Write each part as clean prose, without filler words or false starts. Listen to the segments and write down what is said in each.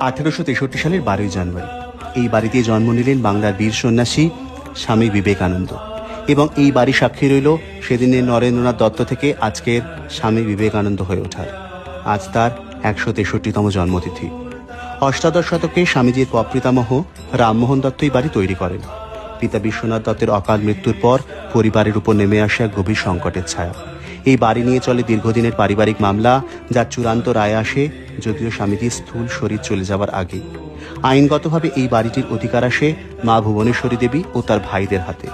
1863 সালের 12ই জানুয়ারি এই বাড়িতে জন্ম নিলেন বাংলার বীর সন্ন্যাসী স্বামী বিবেকানন্দ। এবং এই বাড়ি সাক্ষী রইল সেদিনের নরেন্দ্রনাথ দত্ত থেকে আজকের স্বামী বিবেকানন্দ হয়ে ওঠার। আজ তার 163তম জন্মতিথি। অষ্টাদশ শতকে স্বামীজির প্রপিতামহ রামমোহন দত্ত এই বাড়ি তৈরি করেন। পিতা বিশ্বনাথ দত্তের অকাল মৃত্যুর পর পরিবারের উপর নেমে আসে এক গভীর সংকটের ছায়া। এই বাড়ি নিয়ে চলে দীর্ঘদিনের পারিবারিক মামলা, যার চূড়ান্ত রায় আসে যদিও স্বামীজির স্থূল শরীর চলে যাওয়ার আগে। আইনগতভাবে এই বাড়িটির অধিকার আসে মা ভুবনেশ্বরী দেবী ও তার ভাইদের হাতে।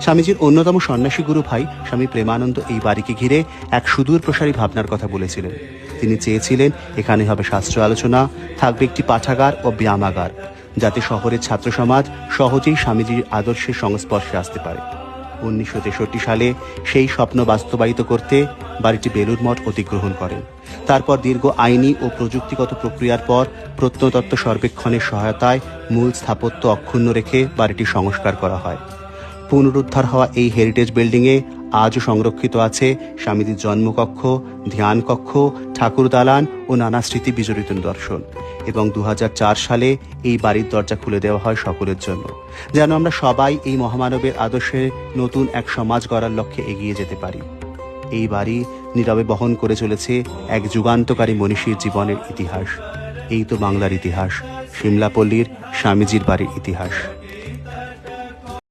স্বামীজির অন্যতম সন্ন্যাসী গুরু ভাই স্বামী প্রেমানন্দ এই বাড়িকে ঘিরে এক সুদূর প্রসারী ভাবনার কথা বলেছিলেন। তিনি চেয়েছিলেন এখানে হবে শাস্ত্র আলোচনা, থাকবে একটি পাঠাগার ও ব্যায়ামাগার, যাতে শহরের ছাত্র সমাজ সহজেই স্বামীজির আদর্শের সংস্পর্শে আসতে পারে। 1963 সালে সেই স্বপ্ন বাস্তবায়িত করতে বাড়িটি বেলুড় মঠ অধিগ্রহণ করেন। তারপর দীর্ঘ আইনি ও প্রযুক্তিগত প্রক্রিয়ার পর প্রত্নতত্ত্ব সর্বেক্ষণের সহায়তায় মূল স্থাপত্য অক্ষুণ্ণ রেখে বাড়িটি সংস্কার করা হয়। পুনরুদ্ধার হওয়া এই হেরিটেজ বিল্ডিংয়ে আজও সংরক্ষিত আছে স্বামীজির জন্মকক্ষ, ধ্যান কক্ষ, ঠাকুর দালান ও নানা স্মৃতি বিজড়িত নিদর্শন। এবং 2004 সালে এই বাড়ির দরজা খুলে দেওয়া হয় সকলের জন্য, যেন আমরা সবাই এই মহামানবের আদর্শে নতুন এক সমাজ গড়ার লক্ষ্যে এগিয়ে যেতে পারি। এই বাড়ি নীরবে বহন করে চলেছে এক যুগান্তকারী মনীষীর জীবনের ইতিহাস। এই তো বাংলার ইতিহাস, সিমলাপল্লীর স্বামীজির বাড়ির ইতিহাস।